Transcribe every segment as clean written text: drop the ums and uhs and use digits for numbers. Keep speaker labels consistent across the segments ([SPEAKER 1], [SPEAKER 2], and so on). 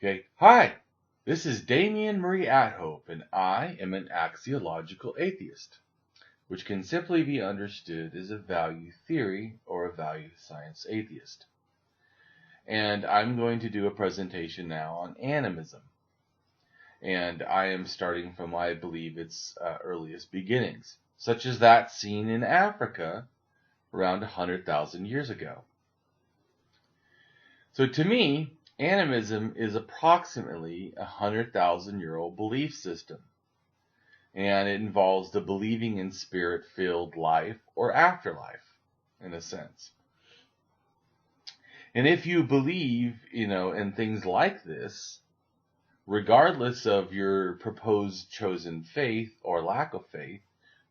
[SPEAKER 1] Okay, hi, this is Damien Marie Adhope, and I am an axiological atheist, which can simply be understood as a value theory or a value science atheist. And I'm going to do a presentation now on animism. And I am starting from, I believe, its earliest beginnings, such as that seen in Africa around 100,000 years ago. So to me, animism is approximately a 100,000-year-old belief system, and it involves the believing in spirit-filled life or afterlife, in a sense. And if you believe, in things like this, regardless of your proposed chosen faith or lack of faith,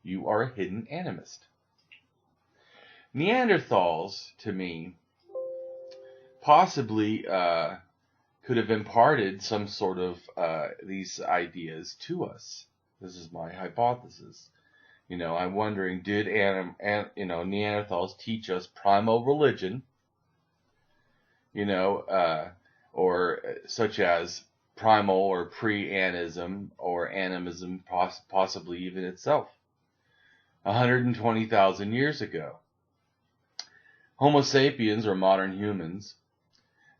[SPEAKER 1] you are a hidden animist. Neanderthals, to me, possibly could have imparted some sort of these ideas to us. This is my hypothesis. I'm wondering, did Neanderthals teach us primal religion? Or such as primal or pre-animism or animism, possibly even itself, 120,000 years ago. Homo sapiens, or modern humans,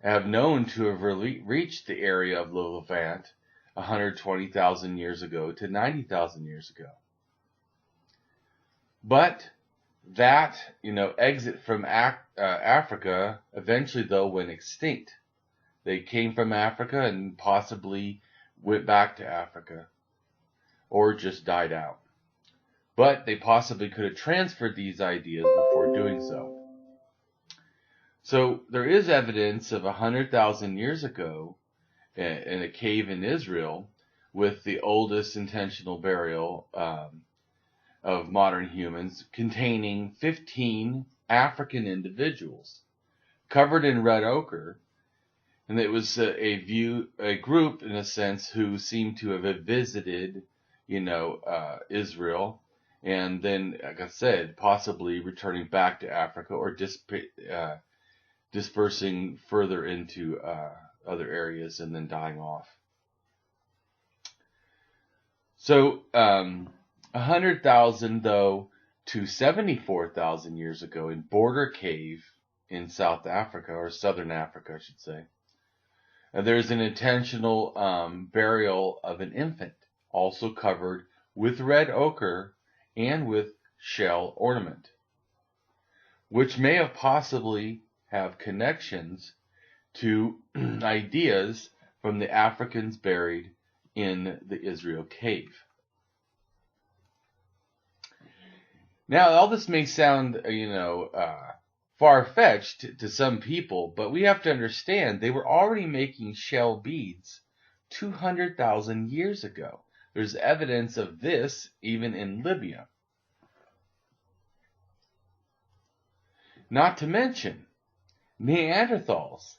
[SPEAKER 1] have known to have reached the area of the Levant 120,000 years ago to 90,000 years ago. But that, exit from Africa eventually, though, went extinct. They came from Africa and possibly went back to Africa, or just died out. But they possibly could have transferred these ideas before doing so. So there is evidence of 100,000 years ago in a cave in Israel with the oldest intentional burial of modern humans, containing 15 African individuals covered in red ochre. And it was a group, in a sense, who seemed to have visited, Israel, and then, like I said, possibly returning back to Africa or dispersing further into other areas and then dying off. So 100,000, though, to 74,000 years ago in Border Cave in South Africa, or Southern Africa, I should say, there's an intentional burial of an infant, also covered with red ochre and with shell ornament, which may have possibly have connections to ideas from the Africans buried in the Israel cave. Now, all this may sound, far-fetched to some people, but we have to understand they were already making shell beads 200,000 years ago. There's evidence of this even in Libya. Not to mention, Neanderthals,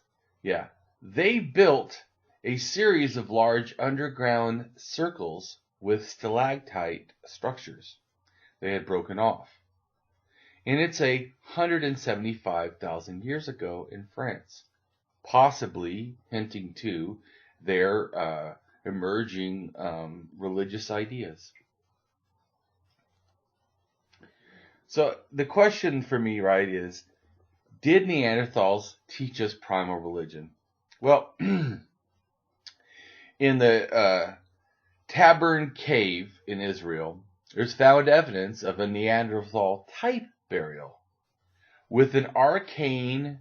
[SPEAKER 1] they built a series of large underground circles with stalactite structures they had broken off. And it's 175,000 years ago in France, possibly hinting to their emerging religious ideas. So the question for me, is, did Neanderthals teach us primal religion? Well, in the Tabern Cave in Israel, there's found evidence of a Neanderthal type burial with an arcane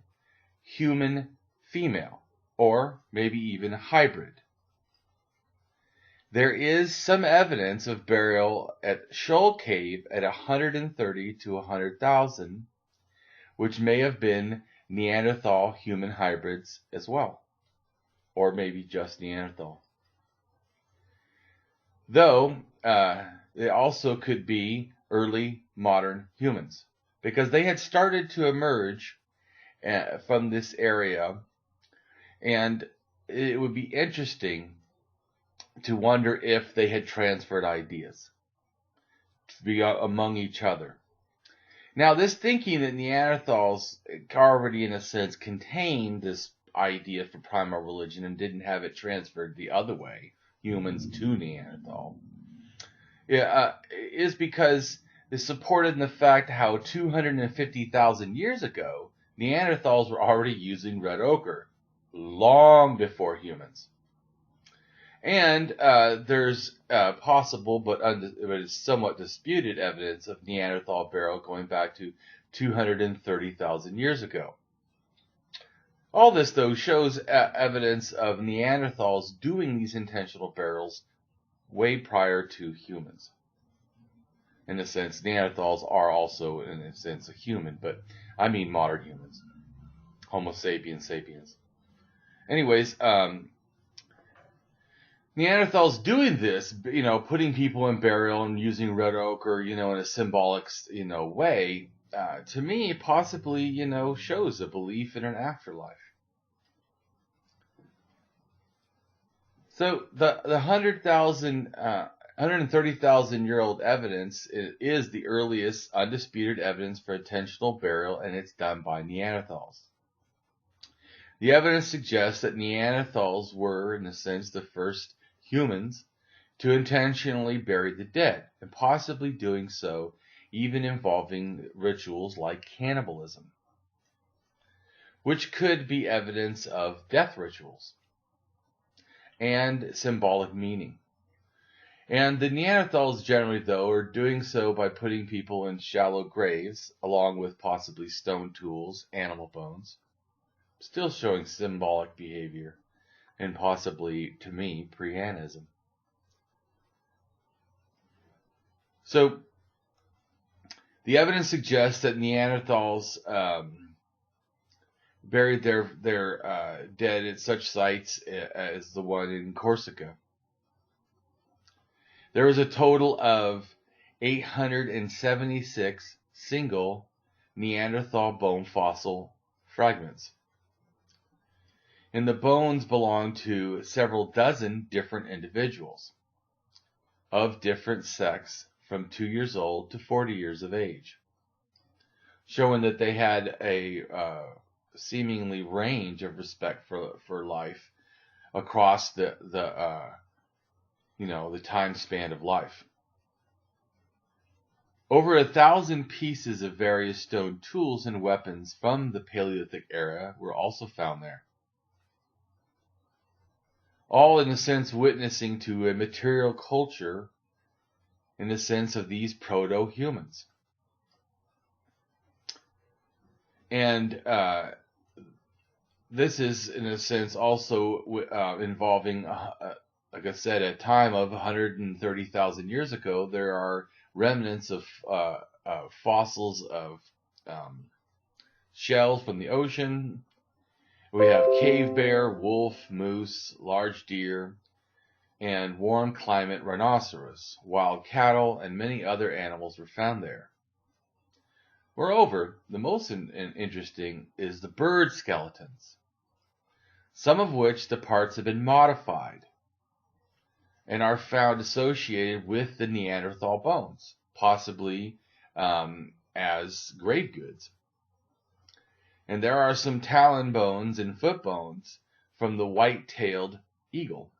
[SPEAKER 1] human female, or maybe even a hybrid. There is some evidence of burial at Shoal Cave at 130 to 100,000, which may have been Neanderthal human hybrids as well, or maybe just Neanderthal. Though they also could be early modern humans, because they had started to emerge from this area, and it would be interesting to wonder if they had transferred ideas to be among each other. Now, this thinking that Neanderthals already, in a sense, contained this idea for primal religion and didn't have it transferred the other way, humans to Neanderthal, is because it's supported in the fact how 250,000 years ago, Neanderthals were already using red ochre, long before humans. And there's possible but is somewhat disputed evidence of Neanderthal burial going back to 230,000 years ago. All this, though, shows evidence of Neanderthals doing these intentional burials way prior to humans. In a sense, Neanderthals are also, in a sense, a human, but I mean modern humans. Homo sapiens sapiens. Anyways, Neanderthals doing this, putting people in burial and using red ochre, in a symbolic, way, to me, possibly, shows a belief in an afterlife. So the 130,000-year-old evidence is the earliest undisputed evidence for intentional burial, and it's done by Neanderthals. The evidence suggests that Neanderthals were, in a sense, the first humans to intentionally bury the dead, and possibly doing so even involving rituals like cannibalism, which could be evidence of death rituals and symbolic meaning. And the Neanderthals generally, though, are doing so by putting people in shallow graves, along with possibly stone tools, animal bones, still showing symbolic behavior, and possibly, to me, Pre-Animism. So, the evidence suggests that Neanderthals buried their dead at such sites as the one in Corsica. There was a total of 876 single Neanderthal bone fossil fragments. And the bones belong to several dozen different individuals of different sex from 2 years old to 40 years of age, showing that they had a seemingly range of respect for life across the time span of life. Over 1,000 pieces of various stone tools and weapons from the Paleolithic era were also found there, all in a sense witnessing to a material culture in the sense of these proto-humans. And this is, in a sense, also involving, like I said, at a time of 130,000 years ago, there are remnants of fossils of shells from the ocean. We have cave bear, wolf, moose, large deer, and warm climate rhinoceros, wild cattle, and many other animals were found there. Moreover, the most interesting is the bird skeletons, some of which the parts have been modified and are found associated with the Neanderthal bones, possibly as grave goods. And there are some talon bones and foot bones from the white-tailed eagle.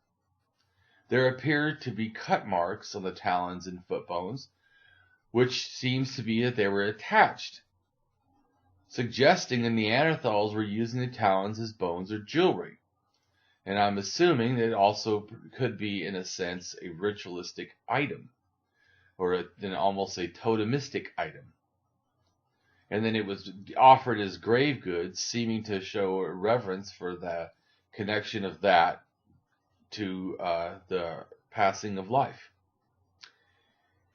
[SPEAKER 1] There appear to be cut marks on the talons and foot bones, which seems to be that they were attached, suggesting the Neanderthals were using the talons as bones or jewelry. And I'm assuming that it also could be, in a sense, a ritualistic item, or almost a totemistic item. And then it was offered as grave goods, seeming to show a reverence for the connection of that to the passing of life.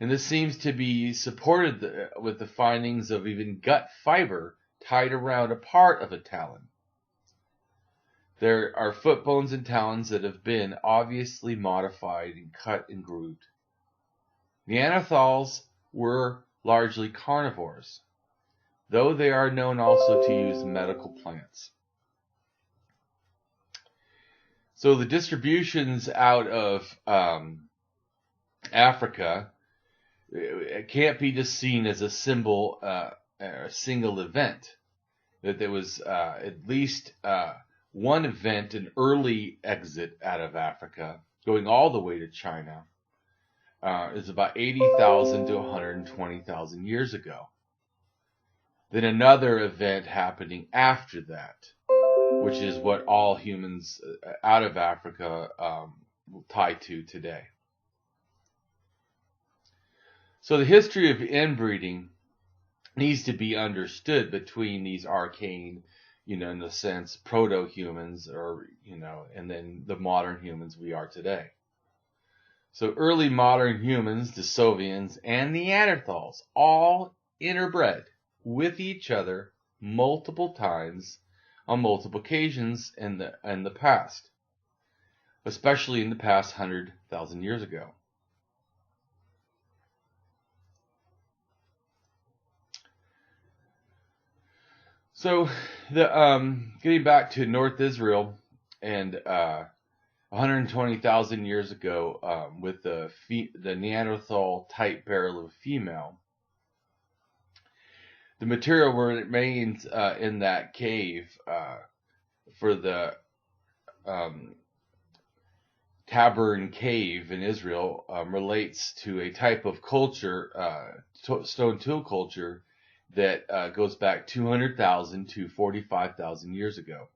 [SPEAKER 1] And this seems to be supported with the findings of even gut fiber tied around a part of a talon. There are foot bones and talons that have been obviously modified and cut and grooved. Neanderthals were largely carnivores, though they are known also to use medical plants. So the distributions out of Africa, it can't be just seen as a symbol, a single event. That there was at least one event, an early exit out of Africa, going all the way to China, is about 80,000 to 120,000 years ago. Then another event happening after that, which is what all humans out of Africa tie to today. So the history of inbreeding needs to be understood between these arcane, in a sense, proto-humans, or, and then the modern humans we are today. So early modern humans, Desovians, and Neanderthals all interbred with each other multiple times on multiple occasions in the past, especially in the past 100,000 years ago. So, getting back to North Israel and 120,000 years ago, with the Neanderthal type burial of a female, the material remains in that cave for the Tabern Cave in Israel relates to a type of culture, stone tool culture, that goes back 200,000 to 45,000 years ago.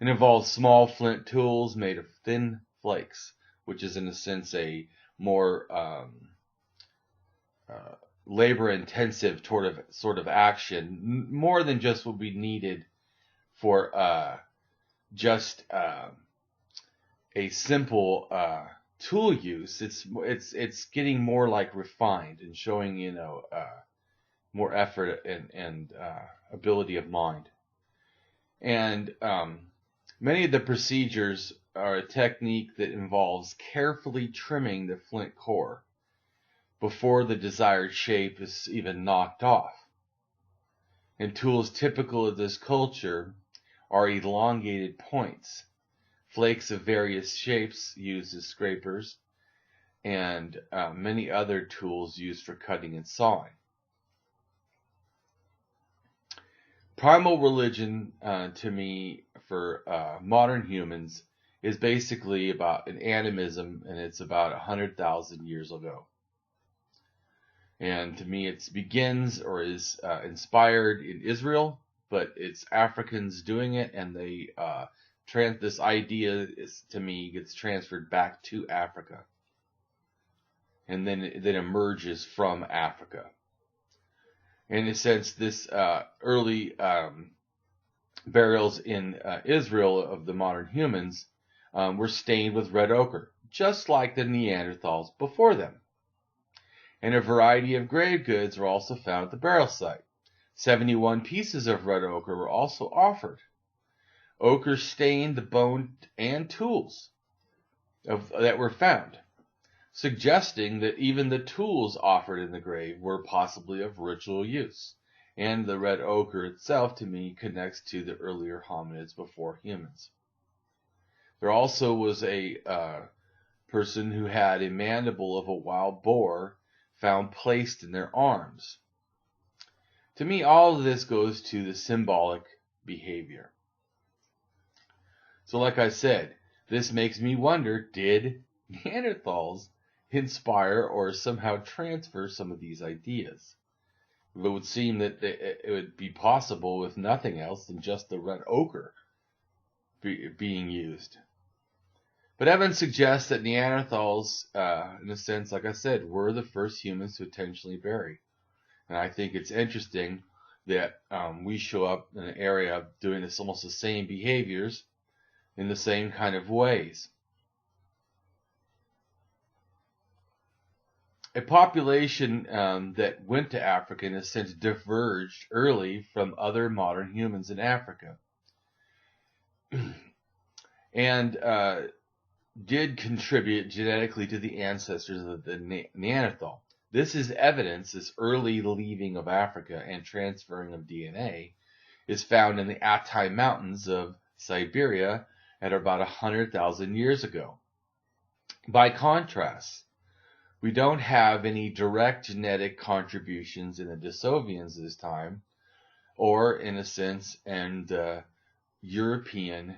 [SPEAKER 1] It involves small flint tools made of thin flakes, which is in a sense a more labor-intensive sort of action, more than just would be needed for just a simple tool use. It's getting more like refined and showing more effort and ability of mind. And many of the procedures are a technique that involves carefully trimming the flint core before the desired shape is even knocked off. And tools typical of this culture are elongated points, flakes of various shapes used as scrapers, and many other tools used for cutting and sawing. Primal religion, to me, for modern humans, is basically about an animism, and it's about 100,000 years ago. And to me, it begins or is inspired in Israel, but it's Africans doing it, and they this idea to me gets transferred back to Africa, and then it emerges from Africa. In a sense, this early burials in Israel of the modern humans were stained with red ochre, just like the Neanderthals before them. And a variety of grave goods were also found at the burial site. 71 pieces of red ochre were also offered. Ochre stained the bone and tools that were found, suggesting that even the tools offered in the grave were possibly of ritual use. And the red ochre itself, to me, connects to the earlier hominids before humans. There also was a person who had a mandible of a wild boar found placed in their arms. To me, all of this goes to the symbolic behavior. So like I said, this makes me wonder, did Neanderthals inspire or somehow transfer some of these ideas? It would seem that it would be possible with nothing else than just the red ochre being used. But evidence suggests that Neanderthals, in a sense, like I said, were the first humans to intentionally bury. And I think it's interesting that we show up in an area doing this almost the same behaviors in the same kind of ways. A population that went to Africa, in a sense, diverged early from other modern humans in Africa, and did contribute genetically to the ancestors of the Neanderthal. This is evidence, this early leaving of Africa and transferring of DNA is found in the Altai Mountains of Siberia at about 100,000 years ago. By contrast, we don't have any direct genetic contributions in the Desovians this time, or in a sense, and European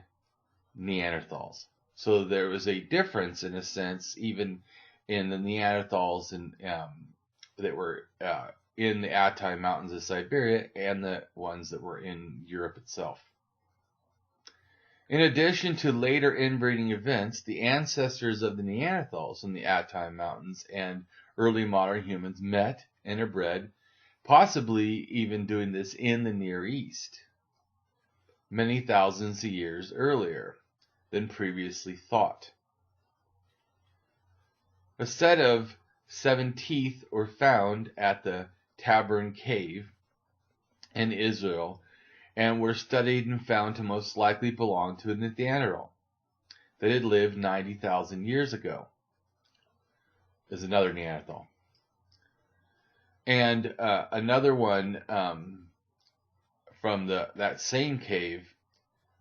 [SPEAKER 1] Neanderthals. So there was a difference, in a sense, even in the Neanderthals that were in the Altai Mountains of Siberia and the ones that were in Europe itself. In addition to later inbreeding events, the ancestors of the Neanderthals in the Altai Mountains and early modern humans met and are bred, possibly even doing this in the Near East, many thousands of years earlier than previously thought. A set of 7 teeth were found at the Taberna Cave in Israel and were studied and found to most likely belong to a Neanderthal that had lived 90,000 years ago. There's another Neanderthal. And another one from that same cave,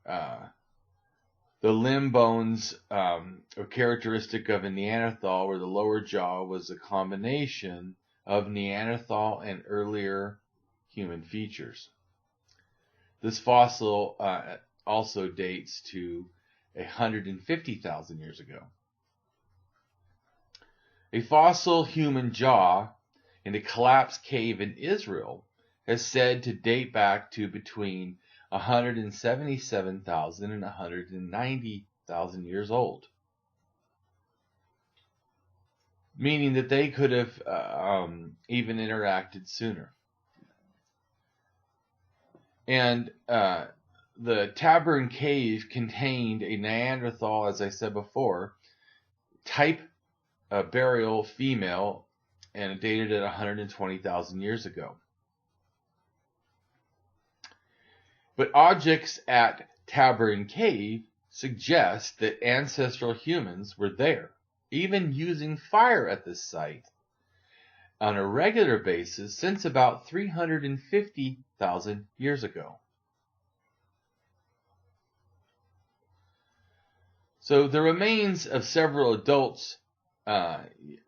[SPEAKER 1] the limb bones are characteristic of a Neanderthal, where the lower jaw was a combination of Neanderthal and earlier human features. This fossil also dates to 150,000 years ago. A fossil human jaw in a collapsed cave in Israel is said to date back to between 177,000 and 190,000 years old, meaning that they could have even interacted sooner. And the Taberna Cave contained a Neanderthal, as I said before, type burial female, and dated at 120,000 years ago. But objects at Taberna Cave suggest that ancestral humans were there, even using fire at this site on a regular basis since about 350,000 years ago. So the remains of several adults,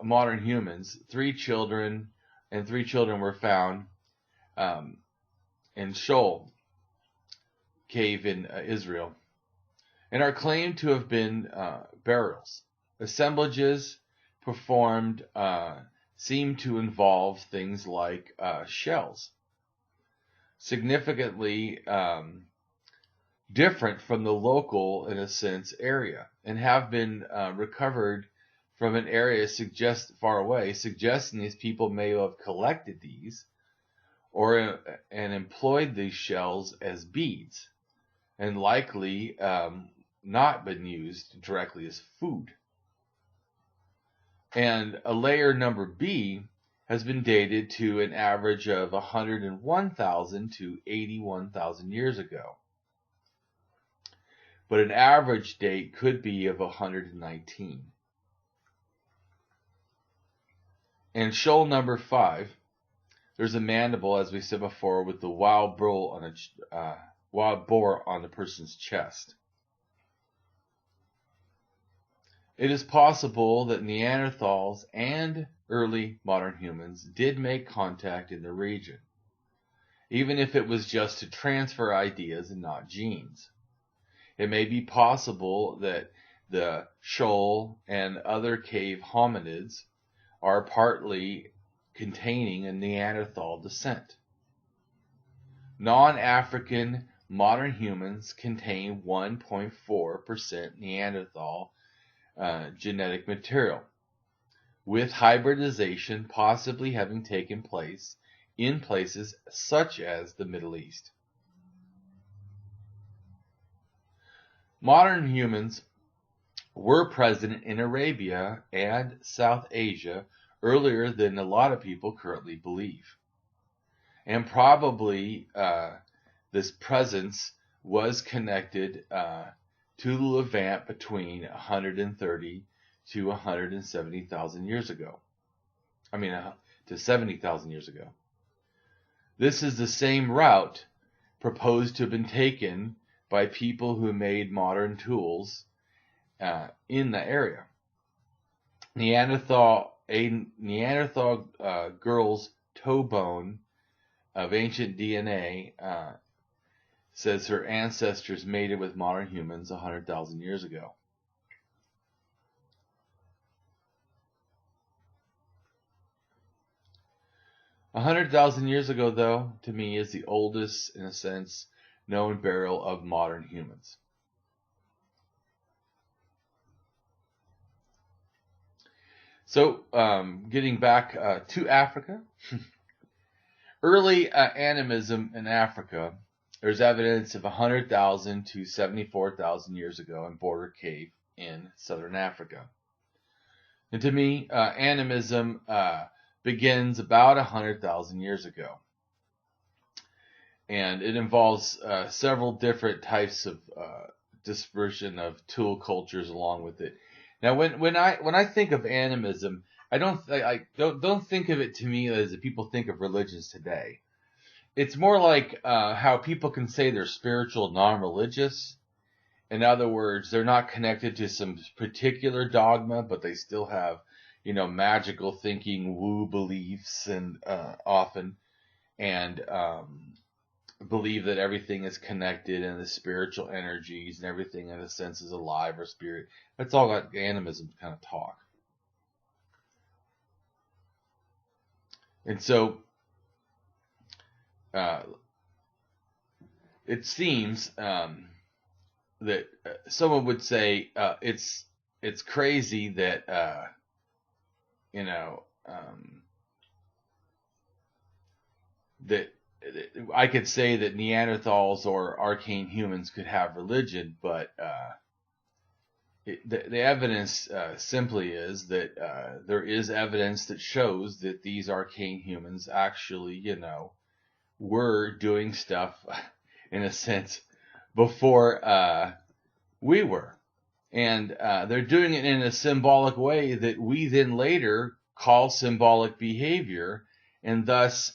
[SPEAKER 1] modern humans, 3 children were found in Shoal Cave in Israel, and are claimed to have been burials. Assemblages performed seem to involve things like shells, significantly different from the local, in a sense, area, and have been recovered from an area far away, suggesting these people may have collected these and employed these shells as beads, and likely not been used directly as food. And a layer number B has been dated to an average of 101,000 to 81,000 years ago. But an average date could be of 119. And shoal number 5, there's a mandible, as we said before, with the wild boar on the person's chest. It is possible that Neanderthals and early modern humans did make contact in the region, even if it was just to transfer ideas and not genes. It may be possible that the shoal and other cave hominids are partly containing a Neanderthal descent. Non-African modern humans contain 1.4% Neanderthal genetic material, with hybridization possibly having taken place in places such as the Middle East. Modern humans were present in Arabia and South Asia earlier than a lot of people currently believe. And probably this presence was connected to the Levant between 130 to 170,000 years ago. To 70,000 years ago. This is the same route proposed to have been taken by people who made modern tools in the area. A Neanderthal girl's toe bone of ancient DNA says her ancestors mated with modern humans 100,000 years ago. A 100,000 years ago, though, to me is the oldest, in a sense, known burial of modern humans. So, getting back to Africa, early animism in Africa, there's evidence of 100,000 to 74,000 years ago in Border Cave in southern Africa. And to me, animism begins about 100,000 years ago. And it involves several different types of dispersion of tool cultures along with it. Now, when I think of animism, I don't think of it to me as people think of religions today. It's more like how people can say they're spiritual, non-religious. In other words, they're not connected to some particular dogma, but they still have, magical thinking, woo beliefs, and often, and believe that everything is connected and the spiritual energies and everything in a sense is alive or spirit. That's all that animism kind of talk. And so it seems that someone would say it's crazy that that I could say that Neanderthals or arcane humans could have religion, but the evidence simply is that there is evidence that shows that these arcane humans actually, were doing stuff in a sense before we were. And they're doing it in a symbolic way that we then later call symbolic behavior, and thus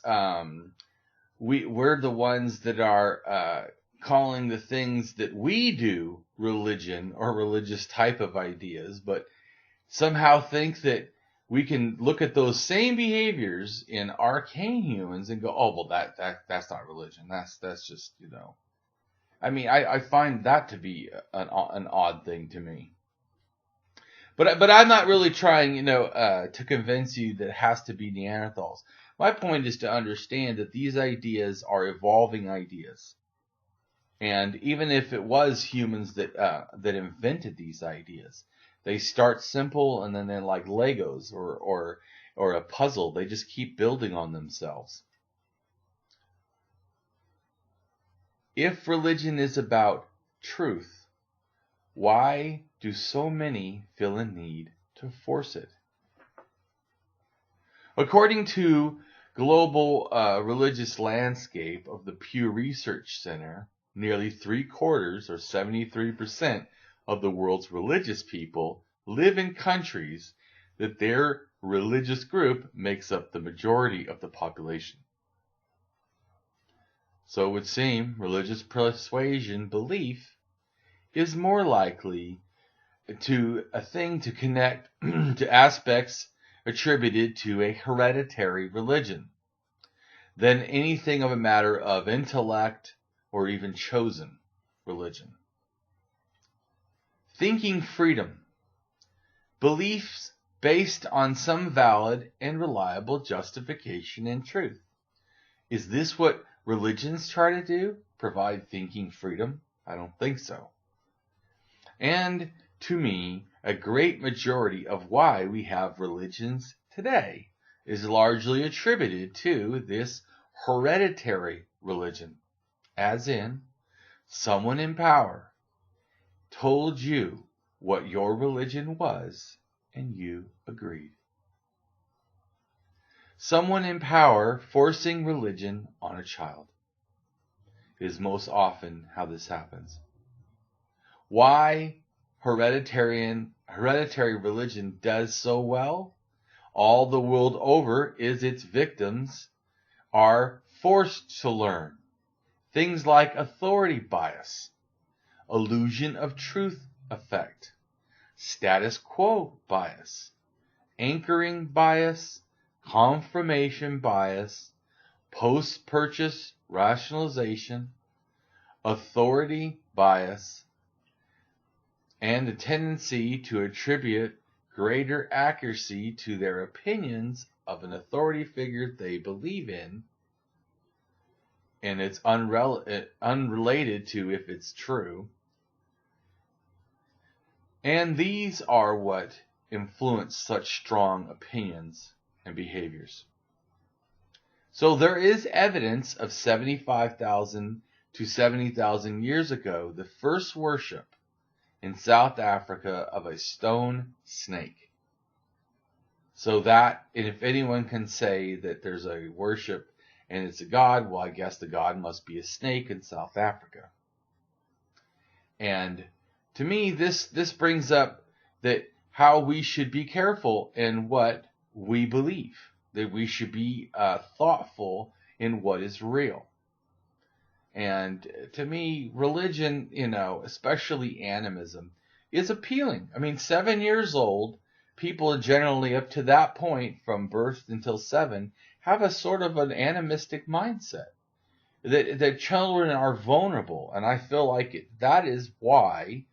[SPEAKER 1] we're the ones that are calling the things that we do religion or religious type of ideas, but somehow think that we can look at those same behaviors in arcane humans and go, oh, well, that's not religion. That's just, I find that to be an odd thing to me. But I'm not really trying, to convince you that it has to be Neanderthals. My point is to understand that these ideas are evolving ideas. And even if it was humans that invented these ideas, they start simple and then like Legos or a puzzle, they just keep building on themselves. If religion is about truth, why do so many feel a need to force it? According to Global Religious Landscape of the Pew Research Center, nearly 3/4 or 73% of the world's religious people live in countries that their religious group makes up the majority of the population. So it would seem religious persuasion, belief, is more likely to a thing to connect to aspects attributed to a hereditary religion than anything of a matter of intellect or even chosen religion. Thinking freedom. Beliefs based on some valid and reliable justification and truth. Is this what religions try to do? Provide thinking freedom? I don't think so. And to me, a great majority of why we have religions today is largely attributed to this hereditary religion. As in, someone in power told you what your religion was, and you agreed. Someone in power forcing religion on a child is most often how this happens. Why hereditary religion does so well all the world over is its victims are forced to learn things like authority bias, illusion of truth effect, status quo bias, anchoring bias, confirmation bias, post-purchase rationalization, authority bias, and a tendency to attribute greater accuracy to their opinions of an authority figure they believe in, and it's unrelated to if it's true. And these are what influence such strong opinions and behaviors. So there is evidence of 75,000 to 70,000 years ago, the first worship in South Africa of a stone snake. So that, and if anyone can say that there's a worship and it's a god, well, I guess the god must be a snake in South Africa. And to me, this brings up that how we should be careful in what we believe, that we should be thoughtful in what is real. And to me, religion, especially animism, is appealing. I mean, 7 years old, people generally up to that point, from birth until 7, have a sort of an animistic mindset. That children are vulnerable, and I feel like that is why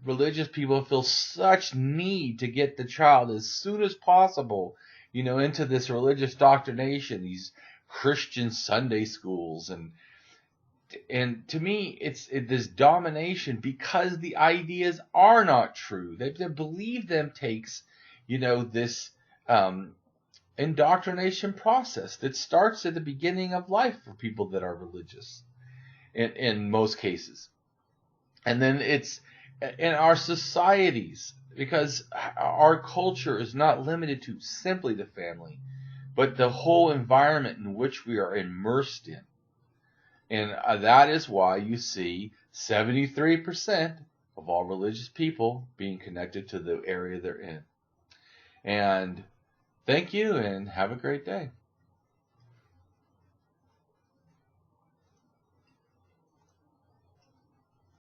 [SPEAKER 1] religious people feel such need to get the child as soon as possible, into this religious indoctrination, these Christian Sunday schools, and to me, it's this domination because the ideas are not true. They believe them takes, this indoctrination process that starts at the beginning of life for people that are religious, in most cases. And then it's in our societies, because our culture is not limited to simply the family, but the whole environment in which we are immersed in. And that is why you see 73% of all religious people being connected to the area they're in. And thank you, and have a great day.